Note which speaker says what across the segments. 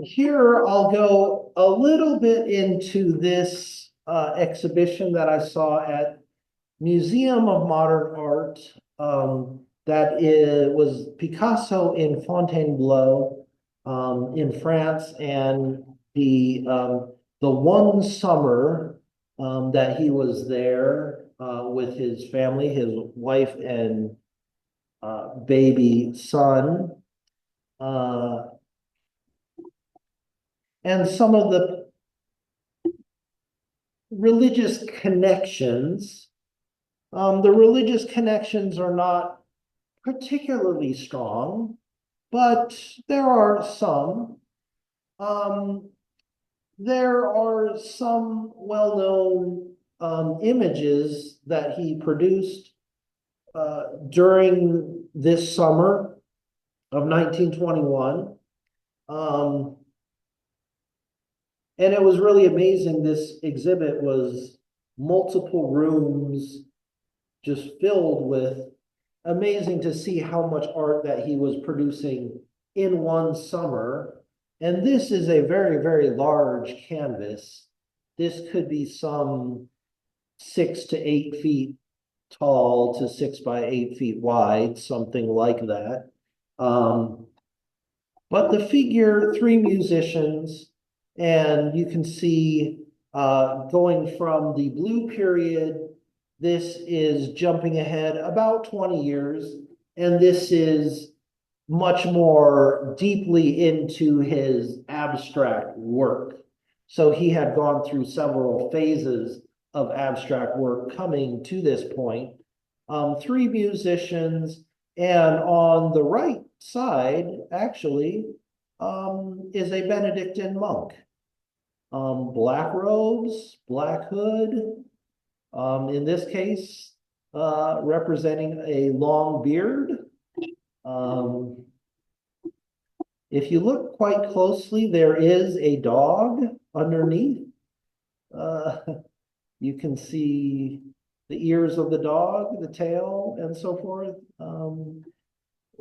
Speaker 1: Here I'll go a little bit into this exhibition that I saw at Museum of Modern Art. Was Picasso in Fontainebleau in France, and the one summer that he was there with his family, his wife and baby son. Uh, and some of the religious connections. The religious connections are not particularly strong, but there are some. Um, there are some well-known images that he produced during this summer of 1921. Um, and it was really amazing. This exhibit was multiple rooms just filled with amazing to see how much art that he was producing in one summer. And this is a very, very large canvas. This could be some 6 to 8 feet tall to 6 by 8 feet wide, something like that. Um, but the figure, three musicians, and you can see going from the blue period, this is jumping ahead about 20 years, and this is much more deeply into his abstract work. So he had gone through several phases of abstract work coming to this point. Three musicians, and on the right side, actually, is a Benedictine monk. Black robes, black hood, in this case, representing a long beard. Um, if you look quite closely, there is a dog underneath. Uh, you can see the ears of the dog, the tail, and so forth.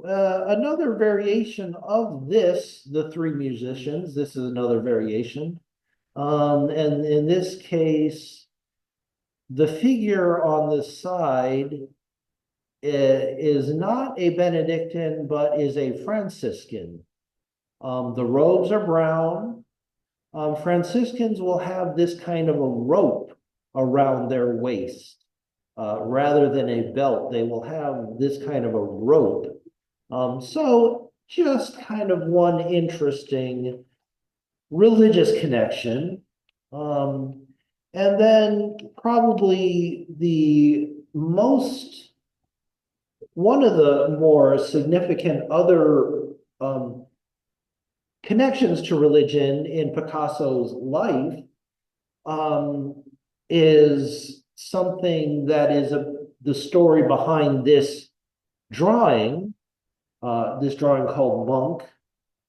Speaker 1: Another variation of this, the three musicians, this is another variation. And in this case, the figure on the side is not a Benedictine, but is a Franciscan. The robes are brown. Franciscans will have this kind of a rope around their waist. Rather than a belt, they will have this kind of a rope. So just kind of one interesting religious connection. Um, and then probably one of the more significant other connections to religion in Picasso's life um, is something that is the story behind this drawing called Monk.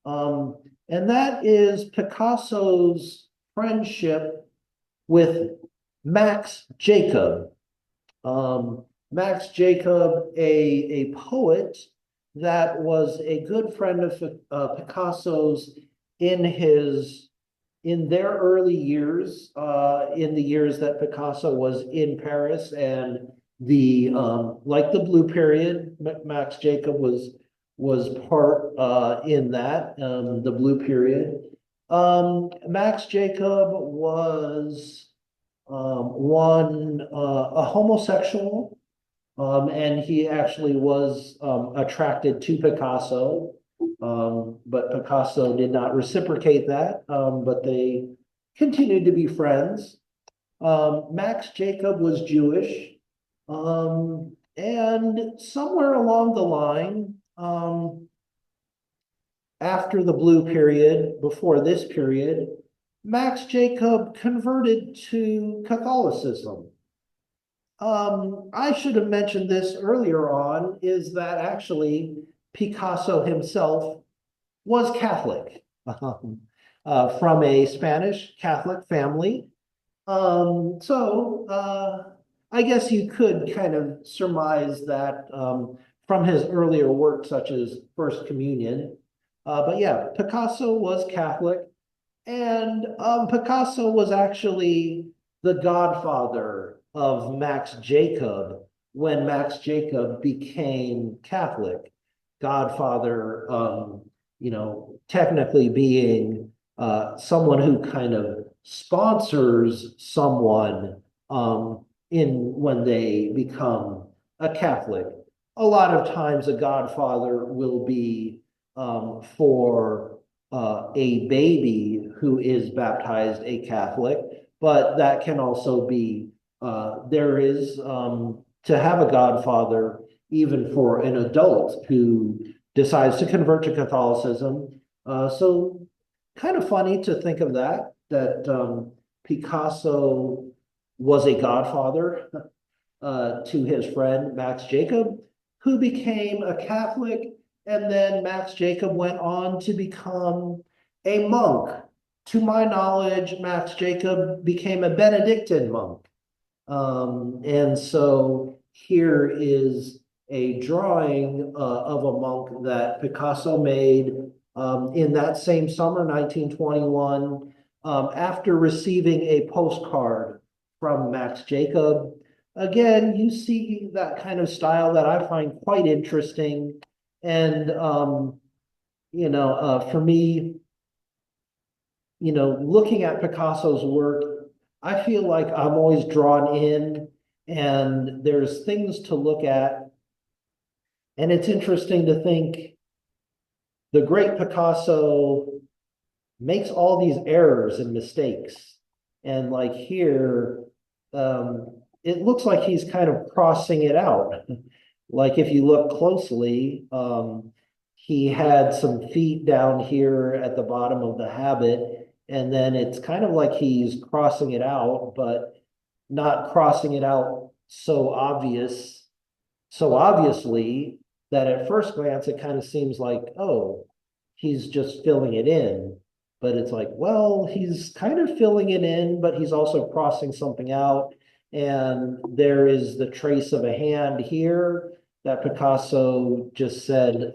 Speaker 1: Um, and that is Picasso's friendship with Max Jacob. Max Jacob, a poet that was a good friend of Picasso's in their early years, in the years that Picasso was in Paris, and like the Blue Period, Max Jacob was part in that the Blue Period. Max Jacob was a homosexual, and he actually was attracted to Picasso, but Picasso did not reciprocate that, but they continued to be friends. Max Jacob was Jewish, and somewhere along the line, after the Blue Period, before this period, Max Jacob converted to Catholicism. I should have mentioned this earlier on, is that actually Picasso himself was Catholic, from a Spanish Catholic family. I guess you could kind of surmise that from his earlier work, such as First Communion. But yeah, Picasso was Catholic, and Picasso was actually the godfather of Max Jacob when Max Jacob became Catholic. Godfather, technically being someone who kind of sponsors someone in when they become a Catholic. A lot of times, a godfather will be for a baby who is baptized a Catholic, but that can also be there is to have a godfather even for an adult who decides to convert to Catholicism. So kind of funny to think of that Picasso was a godfather to his friend Max Jacob, who became a Catholic, and then Max Jacob went on to become a monk. To my knowledge, Max Jacob became a Benedictine monk. And so here is a drawing of a monk that Picasso made in that same summer, 1921, after receiving a postcard from Max Jacob. Again, you see that kind of style that I find quite interesting. And, for me, looking at Picasso's work, I feel like I'm always drawn in and there's things to look at. And it's interesting to think the great Picasso makes all these errors and mistakes. And like here, it looks like he's kind of crossing it out. Like if you look closely, he had some feet down here at the bottom of the habit, and then it's kind of like he's crossing it out, but not crossing it out so obviously that at first glance it kind of seems like, oh, he's just filling it in. But it's like, well, he's kind of filling it in, but he's also crossing something out. And there is the trace of a hand here that Picasso just said,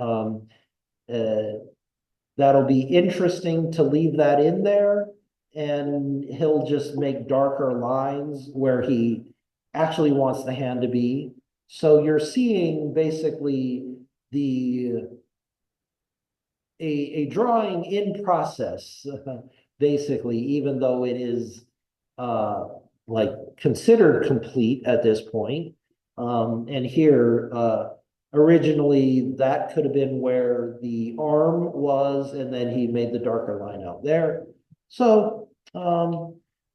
Speaker 1: that'll be interesting to leave that in there. And he'll just make darker lines where he actually wants the hand to be. So you're seeing basically the a drawing in process, basically, even though it is like considered complete at this point. And here, originally that could have been where the arm was, and then he made the darker line out there. So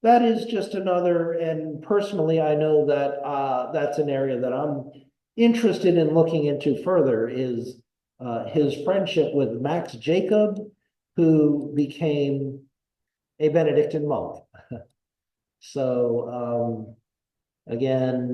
Speaker 1: that is just another, and personally, I know that that's an area that I'm interested in looking into further is his friendship with Max Jacob, who became a Benedictine monk. So again,